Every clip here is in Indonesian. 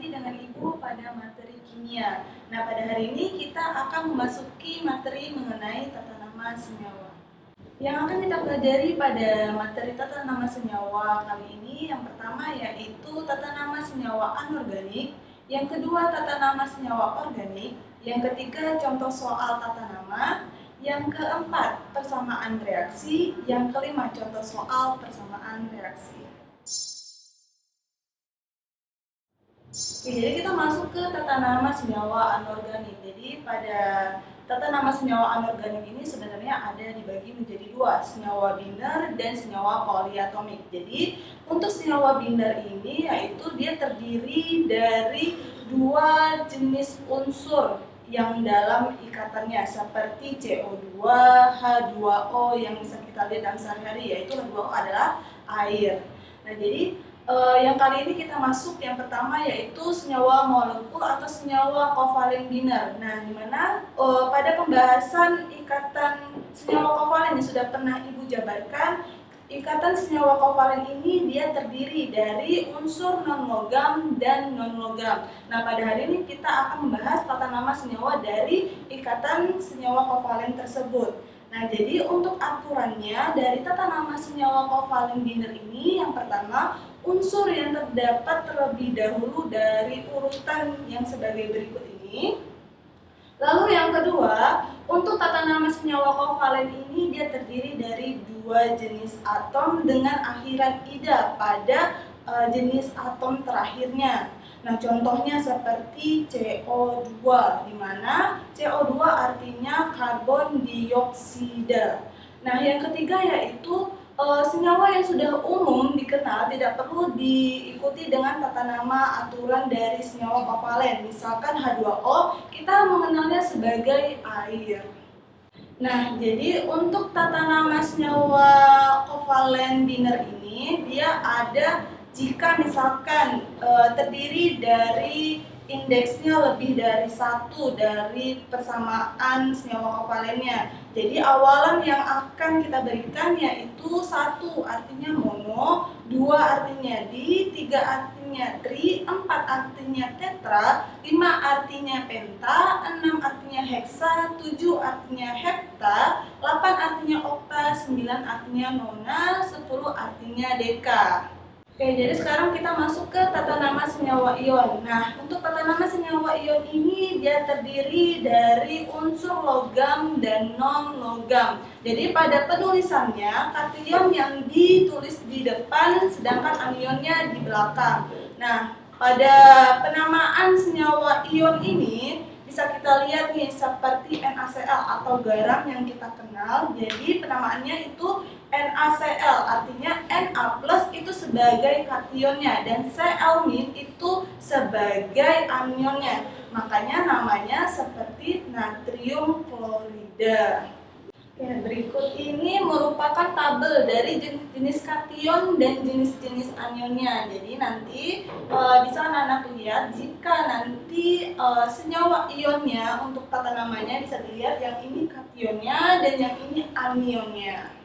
lagi dengan Ibu pada materi kimia. Nah, pada hari ini kita akan memasuki materi mengenai tata nama senyawa. Yang akan kita pelajari pada materi tata nama senyawa kali ini, yang pertama yaitu tata nama senyawa anorganik, yang kedua tata nama senyawa organik, yang ketiga contoh soal tata nama, yang keempat persamaan reaksi, yang kelima contoh soal persamaan reaksi. Oke, jadi kita masuk ke tata nama senyawa anorganik. Jadi pada tata nama senyawa anorganik ini sebenarnya ada dibagi menjadi dua, senyawa binder dan senyawa poliatomik. Jadi untuk senyawa binder ini yaitu dia terdiri dari dua jenis unsur yang dalam ikatannya seperti CO2, H2O yang bisa kita lihat dalam sehari-hari, yaitu H2O adalah air. Nah, jadi yang kali ini kita masuk yang pertama yaitu senyawa molekul atau senyawa kovalen binder. Nah, dimana pada pembahasan ikatan senyawa kovalen yang sudah pernah Ibu jabarkan, ikatan senyawa kovalen ini dia terdiri dari unsur non-logam dan non-logam. Nah, pada hari ini kita akan membahas tata nama senyawa dari ikatan senyawa kovalen tersebut. Nah, jadi untuk aturannya dari tata nama senyawa kovalen binder ini, yang pertama unsur yang terdapat terlebih dahulu dari urutan yang sebagai berikut ini. Lalu yang kedua, untuk tata nama senyawa kovalen ini dia terdiri dari dua jenis atom dengan akhiran ida pada jenis atom terakhirnya. Nah, contohnya seperti CO2, di mana CO2 artinya karbon dioksida. Nah, yang ketiga yaitu senyawa yang sudah umum dikenal tidak perlu diikuti dengan tata nama aturan dari senyawa kovalen. Misalkan H2O, kita mengenalnya sebagai air. Nah, jadi untuk tata nama senyawa kovalen binder ini, dia ada jika misalkan terdiri dari indeksnya lebih dari satu dari persamaan senyawa kovalennya. Jadi awalan yang akan kita berikan yaitu 1 artinya mono, 2 artinya di, 3 artinya tri, 4 artinya tetra, 5 artinya penta, 6 artinya heksa, 7 artinya hepta, 8 artinya okta, 9 artinya nona, 10 artinya deka. Oke, jadi sekarang kita masuk ke tata nama senyawa ion. Nah, untuk tata nama senyawa ion ini dia terdiri dari unsur logam dan non-logam. Jadi pada penulisannya, kation yang ditulis di depan, sedangkan anionnya di belakang. Nah, pada penamaan senyawa ion ini, bisa kita lihat nih seperti NaCl atau garam yang kita kenal. Jadi penamaannya itu NaCl, artinya Na+ itu sebagai kationnya dan Cl- itu sebagai anionnya. Makanya namanya seperti natrium klorida. Oke, berikut ini merupakan tabel dari jenis-jenis kation dan jenis-jenis anionnya. Jadi nanti bisa anak-anak lihat jika nanti senyawa ionnya untuk tata namanya bisa dilihat yang ini kationnya dan yang ini anionnya.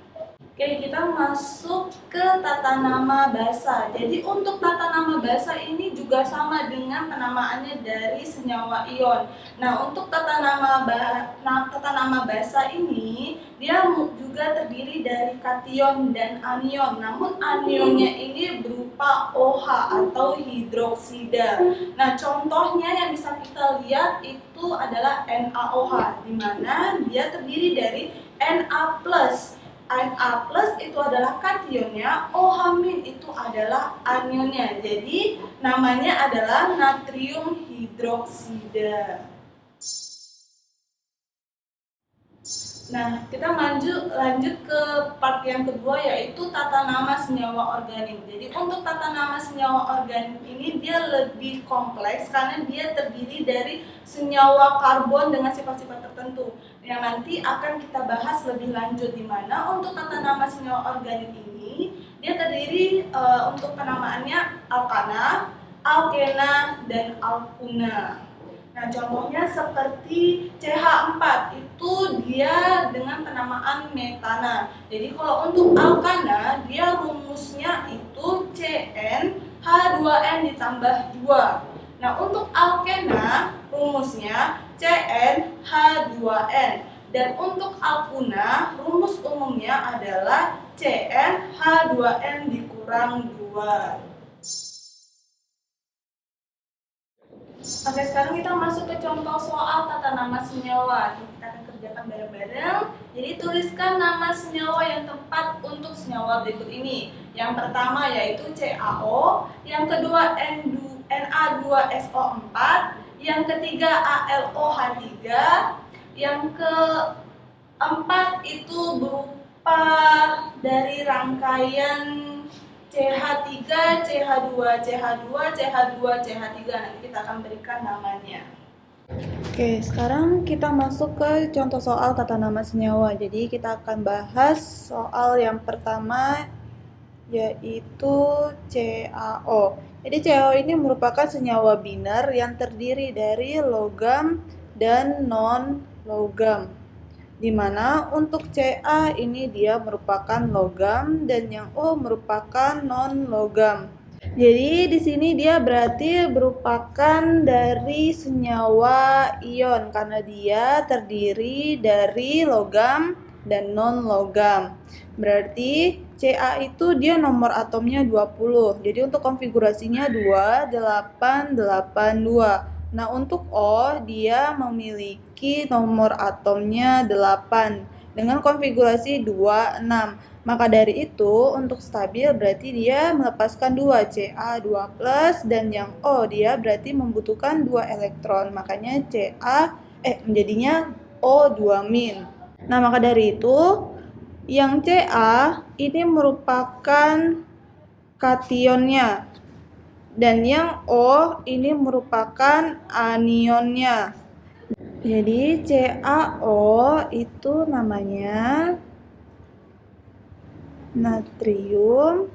Oke, kita masuk ke tata nama basa. Jadi untuk tata nama basa ini juga sama dengan penamaannya dari senyawa ion. Nah, untuk tata nama basa ini dia juga terdiri dari kation dan anion. Namun anionnya ini berupa OH atau hidroksida. Nah, contohnya yang bisa kita lihat itu adalah NaOH, di mana dia terdiri dari Na+. Na+ itu adalah kationnya, OH- itu adalah anionnya. Jadi namanya adalah natrium hidroksida. Nah, kita lanjut ke part yang kedua yaitu tata nama senyawa organik. Jadi untuk tata nama senyawa organik ini dia lebih kompleks karena dia terdiri dari senyawa karbon dengan sifat-sifat tertentu yang nanti akan kita bahas lebih lanjut, di mana untuk tata nama senyawa organik ini dia terdiri untuk penamaannya alkana, alkena, dan alkuna. Nah, contohnya seperti CH4 itu dia dengan penamaan metana. Jadi kalau untuk alkana dia rumusnya itu CN H2N ditambah 2. Nah, untuk alkena rumusnya CnH2n. Dan untuk alkuna rumus umumnya adalah CnH2n dikurang 2. Oke, sekarang kita masuk ke contoh soal tata nama senyawa. Kita akan kerjakan bareng-bareng. Jadi tuliskan nama senyawa yang tepat untuk senyawa berikut ini. Yang pertama yaitu CaO, yang kedua Na2SO4, yang ketiga AlOH3, yang keempat itu berupa dari rangkaian CH3, CH2, CH2, CH2, CH3. Nanti kita akan berikan namanya. Oke, sekarang kita masuk ke contoh soal tata nama senyawa. Jadi kita akan bahas soal yang pertama yaitu CaO. Jadi CaO ini merupakan senyawa biner yang terdiri dari logam dan non-logam. Dimana untuk Ca ini dia merupakan logam dan yang O merupakan non-logam. Jadi di sini dia berarti merupakan dari senyawa ion karena dia terdiri dari logam dan non-logam. Berarti Ca itu dia nomor atomnya 20. Jadi untuk konfigurasinya 2882. Nah, untuk O dia memiliki nomor atomnya 8 dengan konfigurasi 26. Maka dari itu untuk stabil berarti dia melepaskan 2 Ca2+ dan yang O dia berarti membutuhkan 2 elektron. Makanya menjadinya O2-. Nah, maka dari itu yang Ca ini merupakan kationnya dan yang O ini merupakan anionnya. Jadi CaO itu namanya natrium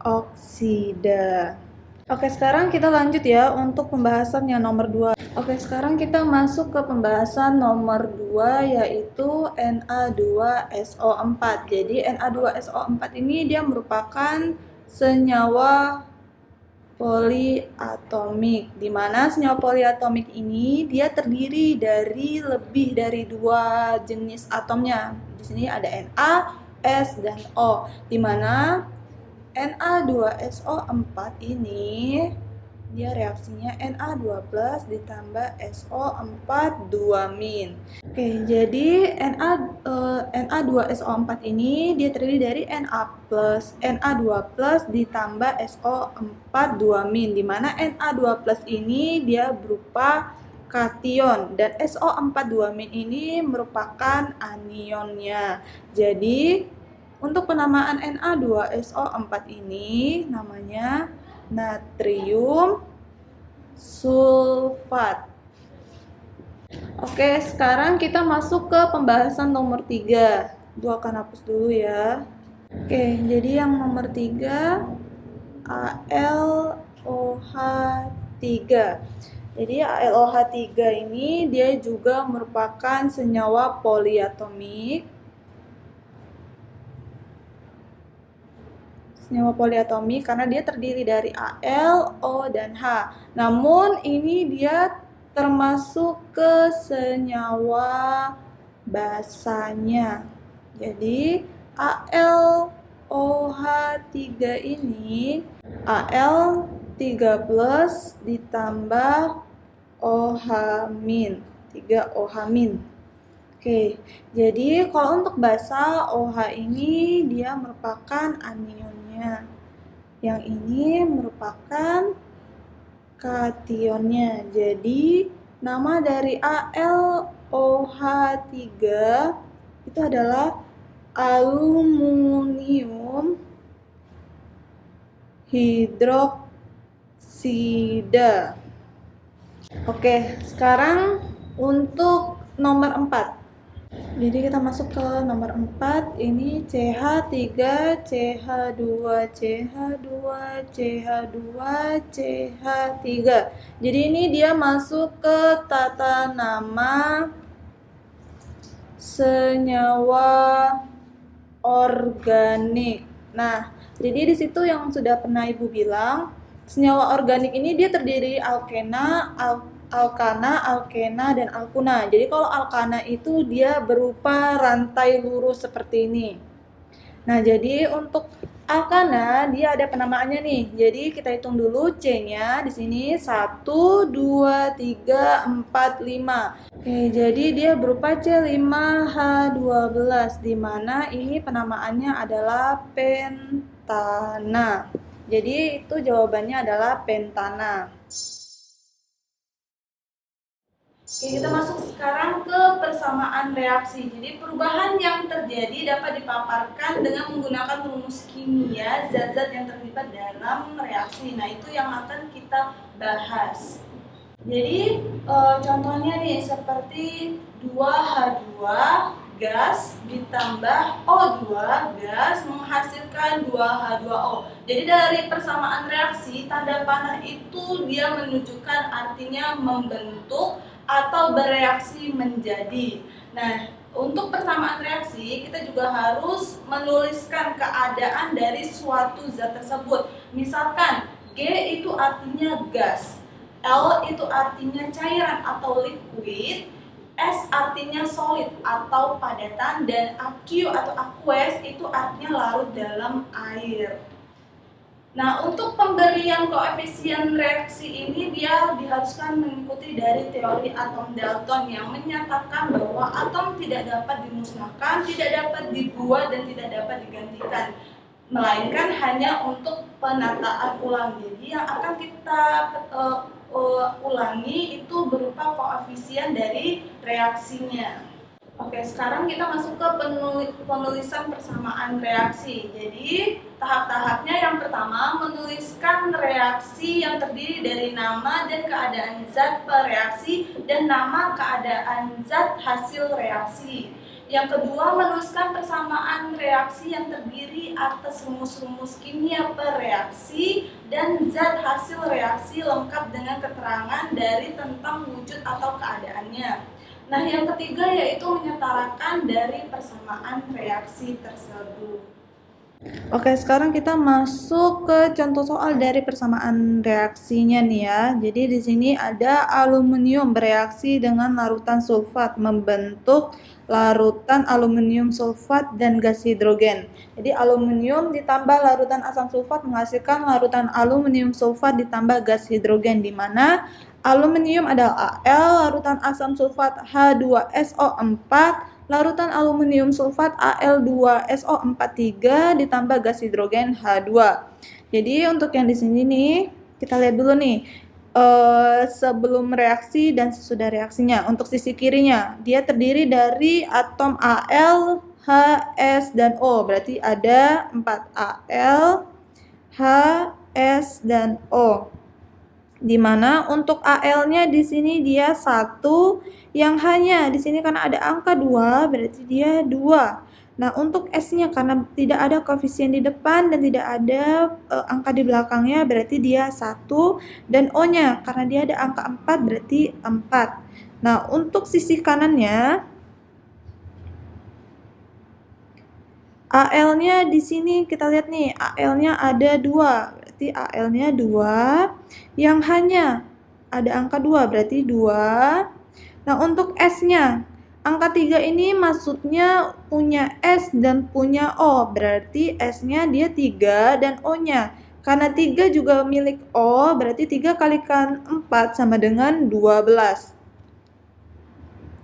oksida. Oke, sekarang kita lanjut ya untuk pembahasan yang nomor 2. Oke, sekarang kita masuk ke pembahasan nomor 2 yaitu Na2SO4. Jadi Na2SO4 ini dia merupakan senyawa poliatomik, di mana senyawa poliatomik ini dia terdiri dari lebih dari 2 jenis atomnya. Di sini ada Na, S, dan O, di mana Na2SO4 ini dia reaksinya Na2+ ditambah SO4 2-. Oke, jadi Na2SO4 ini dia terdiri dari Na2+ ditambah SO4 2-, di mana Na2+ ini dia berupa kation dan SO4 2- ini merupakan anionnya. Jadi untuk penamaan Na2SO4 ini namanya natrium sulfat. Oke, sekarang kita masuk ke pembahasan nomor 3. Gua akan hapus dulu ya. Oke, jadi yang nomor 3 AlOH3. Jadi AlOH3 ini dia juga merupakan senyawa poliatomik. Senyawa poliatomik karena dia terdiri dari Al, O, dan H. Namun ini dia termasuk ke senyawa basanya. Jadi AlOH3 ini Al3+ ditambah OH-, 3OH-. Oke, jadi kalau untuk basa OH ini dia merupakan anionnya. Yang ini merupakan kationnya. Jadi nama dari AlOH3 itu adalah aluminium hidroksida. Oke, sekarang untuk nomor 4. Jadi kita masuk ke nomor 4, ini CH3, CH2, CH2, CH2, CH3. Jadi ini dia masuk ke tata nama senyawa organik. Nah, jadi di situ yang sudah pernah Ibu bilang, Senyawa organik ini dia terdiri alkana, alkena, dan alkuna. Jadi kalau alkana itu dia berupa rantai lurus seperti ini. Nah, jadi untuk alkana dia ada penamaannya nih. Jadi kita hitung dulu C-nya di sini 1 2 3 4 5. Oke, jadi dia berupa C5H12 di mana ini penamaannya adalah pentana. Jadi itu jawabannya adalah pentana. Oke, kita masuk sekarang ke persamaan reaksi. Jadi perubahan yang terjadi dapat dipaparkan dengan menggunakan rumus kimia zat-zat yang terlibat dalam reaksi. Nah, itu yang akan kita bahas. Jadi contohnya nih seperti 2H2 gas ditambah O2 gas menghasilkan 2H2O. Jadi dari persamaan reaksi, tanda panah itu dia menunjukkan artinya membentuk atau bereaksi menjadi. Nah, untuk persamaan reaksi, kita juga harus menuliskan keadaan dari suatu zat tersebut. Misalkan G itu artinya gas, L itu artinya cairan atau liquid, S artinya solid atau padatan, dan aqu atau aqueous itu artinya larut dalam air. Nah, untuk pemberian koefisien reaksi ini dia diharuskan mengikuti dari teori atom Dalton yang menyatakan bahwa atom tidak dapat dimusnahkan, tidak dapat dibuat, dan tidak dapat digantikan, melainkan hanya untuk penataan ulang. Jadi yang akan kita ulangi itu berupa koefisien dari reaksinya. Oke, sekarang kita masuk ke penulisan persamaan reaksi. Jadi tahap-tahapnya yang pertama menuliskan reaksi yang terdiri dari nama dan keadaan zat pereaksi dan nama keadaan zat hasil reaksi. Yang kedua, menuliskan persamaan reaksi yang terdiri atas rumus-rumus kimia per reaksi dan zat hasil reaksi lengkap dengan keterangan dari tentang wujud atau keadaannya. Nah, yang ketiga yaitu menyetarakan dari persamaan reaksi tersebut. Oke, sekarang kita masuk ke contoh soal dari persamaan reaksinya nih ya. Jadi di sini ada aluminium bereaksi dengan larutan sulfat membentuk larutan aluminium sulfat dan gas hidrogen. Jadi aluminium ditambah larutan asam sulfat menghasilkan larutan aluminium sulfat ditambah gas hidrogen, di mana aluminium adalah Al, larutan asam sulfat H2SO4, larutan aluminium sulfat Al2SO43 ditambah gas hidrogen H2. Jadi untuk yang di sini nih, kita lihat dulu nih. Sebelum reaksi dan sesudah reaksinya. Untuk sisi kirinya, dia terdiri dari atom Al, H, S, dan O. Berarti ada 4 Al, H, S, dan O. Dimana untuk Al-nya di sini dia 1, yang H-nya di sini karena ada angka 2, berarti dia 2. Nah, untuk S-nya karena tidak ada koefisien di depan dan tidak ada angka di belakangnya, berarti dia 1. Dan O-nya karena dia ada angka 4, berarti 4. Nah, untuk sisi kanannya, Al-nya di sini kita lihat nih, Al-nya ada 2, berarti Al-nya 2. Yang H-nya ada angka 2, berarti 2. Nah, untuk S-nya, angka 3 ini maksudnya punya S dan punya O, berarti S-nya dia 3 dan O-nya. Karena 3 juga milik O, berarti 3 kalikan 4 sama dengan 12.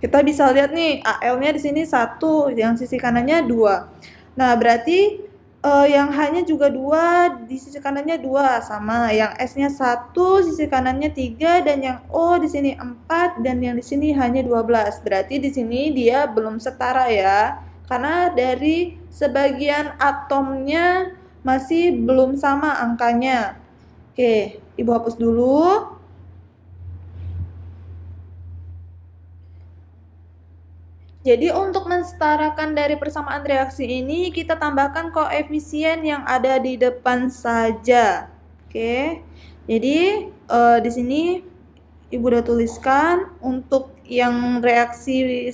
Kita bisa lihat nih, Al-nya di sini 1, yang sisi kanannya 2. Nah, berarti yang H-nya juga 2, di sisi kanannya 2, sama. Yang S-nya 1, sisi kanannya 3, dan yang O di sini 4, dan yang di sini hanya 12. Berarti di sini dia belum setara ya, karena dari sebagian atomnya masih belum sama angkanya. Oke, Ibu hapus dulu. Jadi untuk mensetarakan dari persamaan reaksi ini, kita tambahkan koefisien yang ada di depan saja. Oke, jadi di sini Ibu udah tuliskan untuk yang reaksi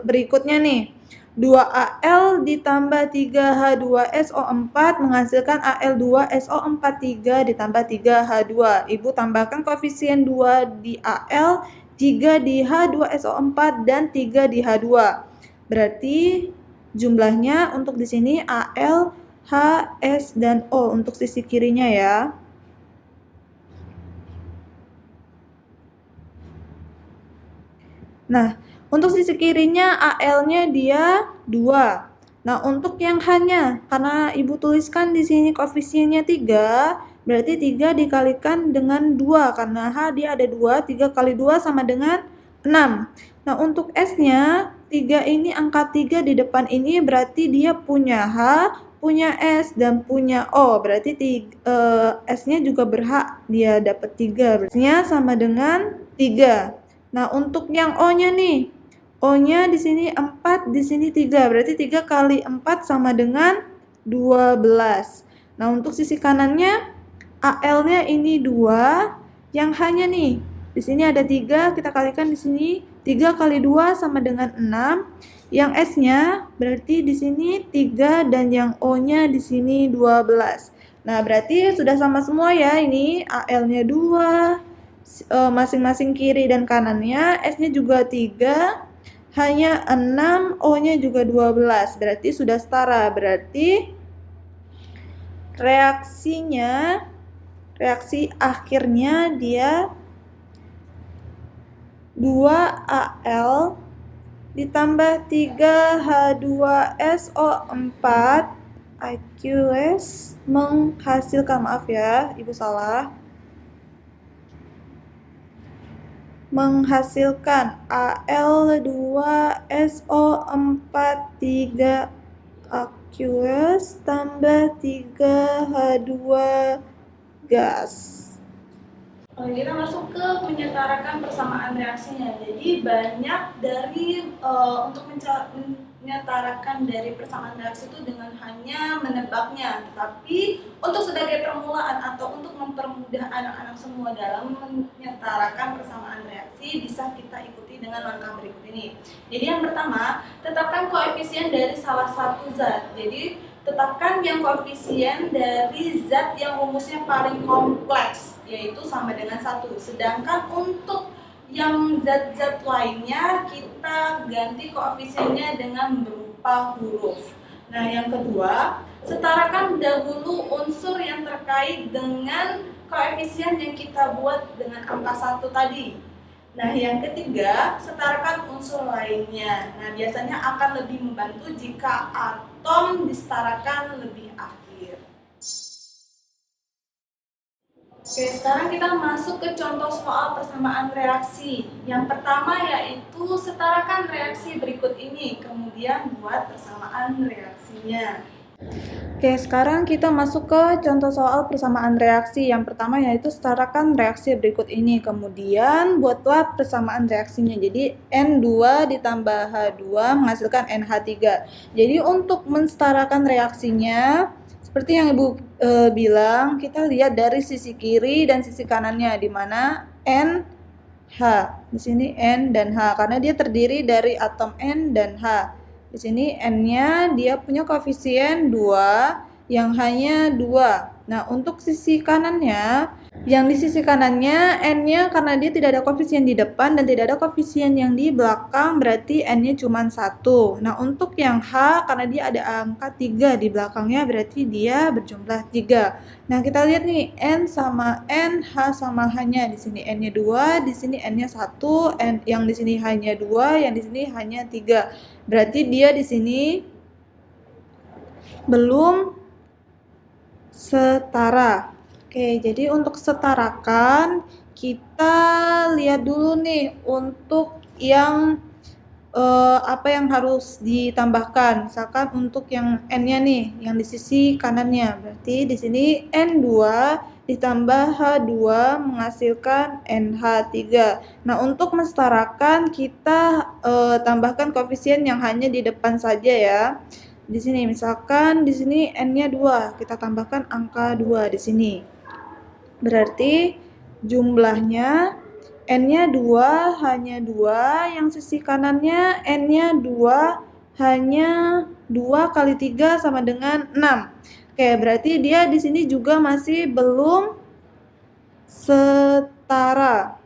berikutnya nih. 2Al ditambah 3H2SO4 menghasilkan Al2SO43 ditambah 3H2. Ibu tambahkan koefisien 2 di Al, 3 di H2SO4 dan 3 di H2. Berarti jumlahnya untuk di sini Al, H, S, dan O untuk sisi kirinya ya. Nah, untuk sisi kirinya Al-nya dia 2. Nah, untuk yang H-nya, karena Ibu tuliskan di sini koefisiennya 3, berarti 3 dikalikan dengan 2, karena H dia ada 2, 3 kali 2 sama dengan 6. Nah, untuk S-nya, 3 ini angka 3 di depan ini berarti dia punya H, punya S, dan punya O. Berarti S-nya juga berhak dia dapat 3. S-nya sama dengan 3. Nah, untuk yang O-nya nih, O-nya di sini 4, di sini 3. Berarti 3 kali 4 sama dengan 12. Nah, untuk sisi kanannya, Al-nya ini 2, yang H-nya nih, di sini ada 3, kita kalikan di sini 3 kali 2 sama dengan 6. Yang S-nya berarti di sini 3 dan yang O-nya di sini 12. Nah, berarti sudah sama semua ya, ini Al-nya 2, masing-masing kiri dan kanannya, S-nya juga 3, H-nya 6, O-nya juga 12. Berarti sudah setara. Berarti reaksi akhirnya dia 2Al ditambah 3H2SO4 AQS menghasilkan, maaf ya, Ibu salah, menghasilkan Al2SO4 3 aqueous tambah 3H2 gas. Kita masuk ke menyetarakan persamaan reaksinya. Jadi banyak dari untuk menyetarakan dari persamaan reaksi itu dengan hanya menebaknya. Tetapi untuk sebagai permulaan atau untuk mempermudah anak-anak semua dalam menyetarakan persamaan reaksi, bisa kita ikuti dengan langkah berikut ini. Jadi yang pertama, tetapkan koefisien dari salah satu zat. Jadi tetapkan yang koefisien dari zat yang rumusnya paling kompleks, yaitu sama dengan 1. Sedangkan untuk yang zat-zat lainnya kita ganti koefisiennya dengan berupa huruf. Nah, yang kedua, setarakan dahulu unsur yang terkait dengan koefisien yang kita buat dengan angka 1 tadi. Nah, yang ketiga, setarakan unsur lainnya. Nah, biasanya akan lebih membantu jika atom disetarakan lebih akhir. Oke, sekarang kita masuk ke contoh soal persamaan reaksi. Yang pertama yaitu setarakan reaksi berikut ini, kemudian buat persamaan reaksinya. Oke, sekarang kita masuk ke contoh soal persamaan reaksi. Yang pertama yaitu setarakan reaksi berikut ini. Kemudian buatlah persamaan reaksinya. Jadi N2 ditambah H2 menghasilkan NH3. Jadi untuk mensetarakan reaksinya, seperti yang Ibu bilang, kita lihat dari sisi kiri dan sisi kanannya, di mana N, H. Di sini N dan H, karena dia terdiri dari atom N dan H. Di sini N-nya dia punya koefisien 2, yang H-nya 2. Nah, untuk sisi kanannya, yang di sisi kanannya N-nya karena dia tidak ada koefisien di depan dan tidak ada koefisien yang di belakang, berarti N-nya cuma 1. Nah, untuk yang H karena dia ada angka 3 di belakangnya, berarti dia berjumlah 3. Nah, kita lihat nih, N sama N, H sama H-nya. Di sini N-nya 2, di sini N-nya 1, yang di sini H-nya 2, yang di sini H-nya 3. Berarti dia di sini belum setara. Oke, jadi untuk setarakan, kita lihat dulu nih untuk yang apa yang harus ditambahkan. Misalkan untuk yang N-nya nih, yang di sisi kanannya. Berarti di sini N2 ditambah H2 menghasilkan NH3. Nah, untuk mensetarakan kita tambahkan koefisien yang hanya di depan saja ya. Di sini misalkan di sini N-nya 2, kita tambahkan angka 2 di sini. Berarti jumlahnya N-nya 2, H-nya 2, yang sisi kanannya N-nya 2, hanya 2 kali 3 sama dengan 6. Oke, berarti dia di sini juga masih belum setara.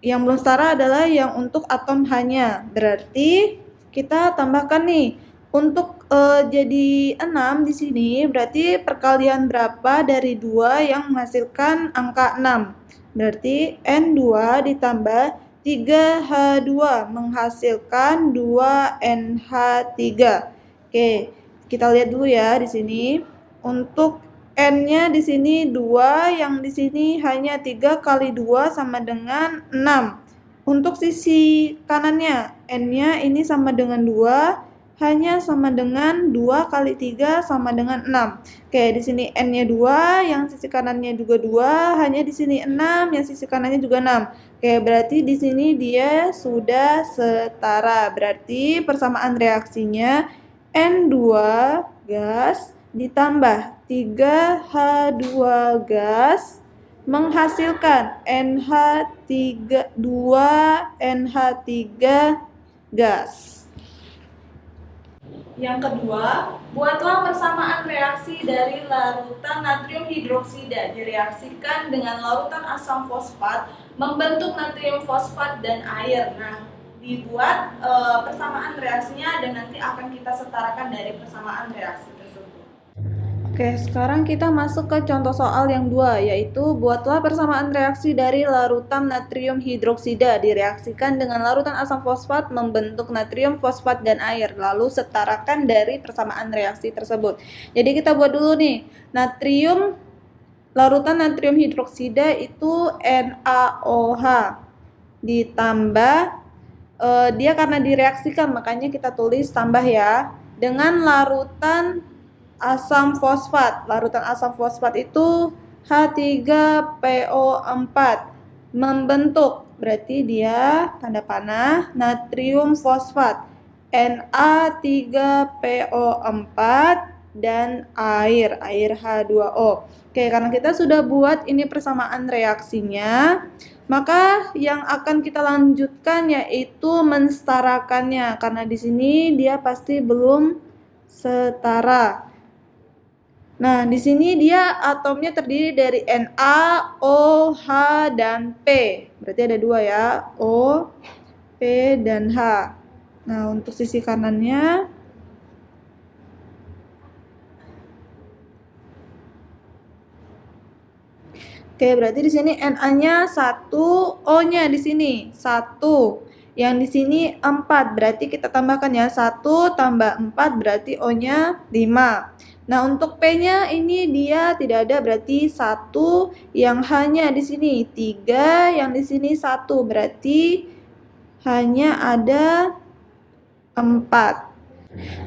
Yang belum setara adalah yang untuk atom hanya. Berarti kita tambahkan nih. Untuk jadi 6 di sini berarti perkalian berapa dari 2 yang menghasilkan angka 6. Berarti N2 ditambah 3H2 menghasilkan 2NH3. Oke, kita lihat dulu ya di sini. Untuk N-nya di sini 2, yang di sini hanya 3 kali 2 sama dengan 6. Untuk sisi kanannya, N-nya ini sama dengan 2, hanya sama dengan 2 kali 3 sama dengan 6. Oke, di sini N-nya 2, yang sisi kanannya juga 2, hanya di sini 6, yang sisi kanannya juga 6. Oke, berarti di sini dia sudah setara. Berarti persamaan reaksinya N2 gas ditambah 3H2 gas menghasilkan NH3 2NH3 gas. Yang kedua, buatlah persamaan reaksi dari larutan natrium hidroksida direaksikan dengan larutan asam fosfat membentuk natrium fosfat dan air. Nah, dibuat persamaan reaksinya dan nanti akan kita setarakan dari persamaan reaksi tersebut. Oke, sekarang kita masuk ke contoh soal yang 2, yaitu buatlah persamaan reaksi dari larutan natrium hidroksida direaksikan dengan larutan asam fosfat membentuk natrium fosfat dan air, lalu setarakan dari persamaan reaksi tersebut. Jadi kita buat dulu nih, larutan natrium hidroksida itu NaOH ditambah, dia karena direaksikan makanya kita tulis tambah ya, dengan larutan asam fosfat. Larutan asam fosfat itu H3PO4 membentuk, berarti dia tanda panah natrium fosfat Na3PO4 dan air H2O. Oke, karena kita sudah buat ini persamaan reaksinya, maka yang akan kita lanjutkan yaitu mensetarakannya, karena di sini dia pasti belum setara. Nah, di sini dia atomnya terdiri dari Na, O, H, dan P. Berarti ada 2 ya, O, P, dan H. Nah, untuk sisi kanannya, oke, berarti di sini Na-nya 1, O-nya di sini 1. Yang di sini 4, berarti kita tambahkan ya, 1 tambah 4 berarti O-nya 5. Nah, untuk P-nya ini dia tidak ada, berarti 1, yang hanya di sini 3, yang di sini 1, berarti hanya ada 4.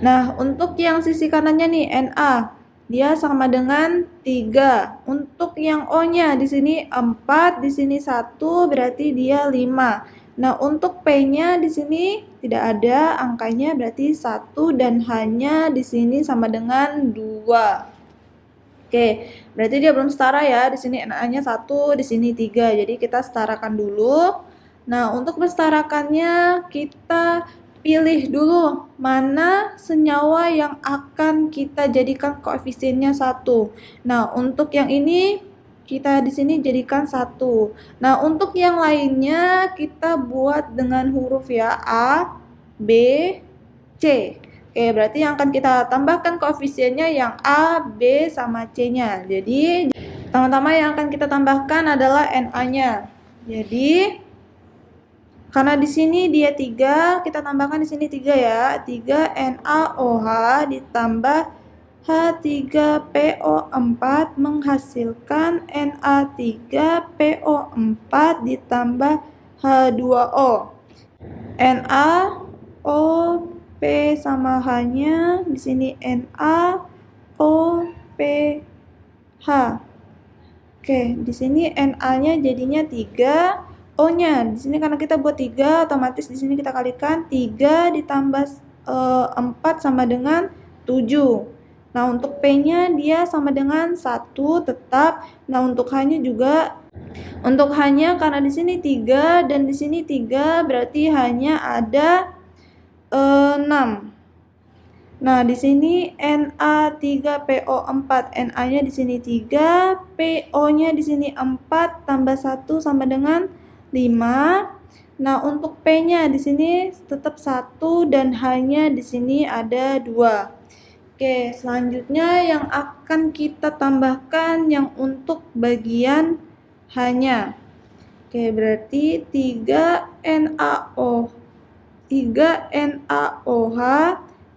Nah, untuk yang sisi kanannya nih Na, dia sama dengan 3. Untuk yang O-nya di sini 4, di sini 1, berarti dia 5. Nah, untuk P-nya di sini tidak ada angkanya, berarti 1 dan hanya di sini sama dengan 2. Oke, berarti dia belum setara ya. Di sini Na-nya 1, di sini 3. Jadi kita setarakan dulu. Nah, untuk mensetarakannya kita pilih dulu mana senyawa yang akan kita jadikan koefisiennya 1. Nah, untuk yang ini kita di sini jadikan 1. Nah, untuk yang lainnya kita buat dengan huruf ya, A, B, C. Oke, berarti yang akan kita tambahkan koefisiennya yang A, B, sama C-nya. Jadi, pertama-tama yang akan kita tambahkan adalah Na-nya. Jadi, karena di sini dia 3, kita tambahkan di sini 3 ya. 3 NaOH ditambah H3PO4 menghasilkan Na3PO4 ditambah H2O. NaOP sama H-nya di sini NaOPH. Oke, di sini Na-nya jadinya 3, O-nya di sini karena kita buat 3, otomatis di sini kita kalikan 3 ditambah 4 sama dengan 7. Nah, untuk P-nya dia sama dengan 1 tetap. Nah, untuk H-nya juga. Untuk H-nya karena di sini 3 dan di sini 3, berarti hanya ada 6. Nah, di sini Na3PO4. Na-nya di sini 3, PO-nya di sini 4 tambah 1 sama dengan 5. Nah, untuk P-nya di sini tetap 1 dan H-nya di sini ada 2. Oke, selanjutnya yang akan kita tambahkan yang untuk bagian H-nya. Oke, berarti 3NaOH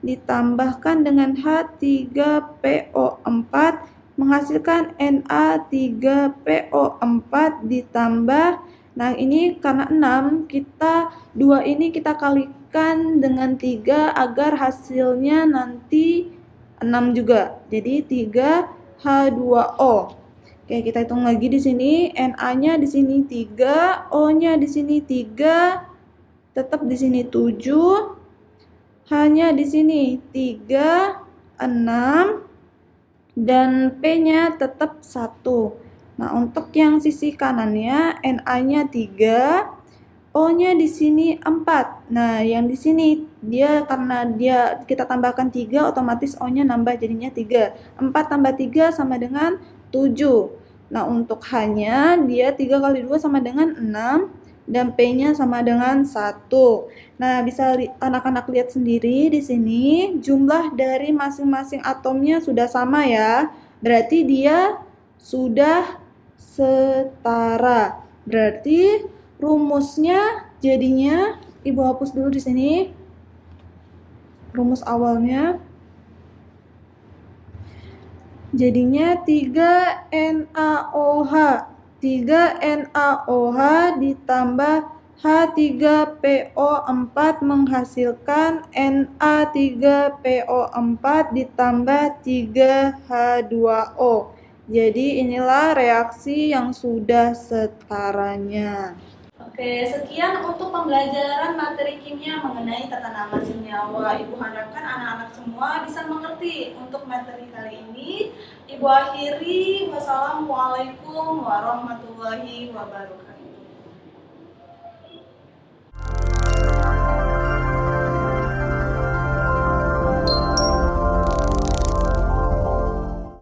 ditambahkan dengan H3PO4 menghasilkan Na3PO4 ditambah, nah ini karena 6, kita 2 ini kita kalikan dengan 3 agar hasilnya nanti 6 juga. Jadi 3H2O. Oke, kita hitung lagi di sini. Na-nya di sini 3, O-nya di sini 3, tetap di sini 7. H-nya di sini 3, 6, dan P-nya tetap 1. Nah, untuk yang sisi kanannya Na-nya 3, O-nya di sini 4. Nah, yang di sini karena kita tambahkan 3, otomatis O-nya nambah jadinya 3. 4 tambah 3 sama dengan 7. Nah, untuk H-nya dia 3 kali 2 sama dengan 6 dan P-nya sama dengan 1. Nah, bisa anak-anak lihat sendiri di sini jumlah dari masing-masing atomnya sudah sama ya. Berarti dia sudah setara. Berarti rumusnya jadinya Ibu hapus dulu di sini. Rumus awalnya jadinya 3NaOH. 3NaOH ditambah H3PO4 menghasilkan Na3PO4 ditambah 3H2O. Jadi inilah reaksi yang sudah setaranya. Oke, sekian untuk pembelajaran materi kimia mengenai tata nama senyawa. Ibu harapkan anak-anak semua bisa mengerti untuk materi kali ini. Ibu akhiri, wassalamualaikum warahmatullahi wabarakatuh.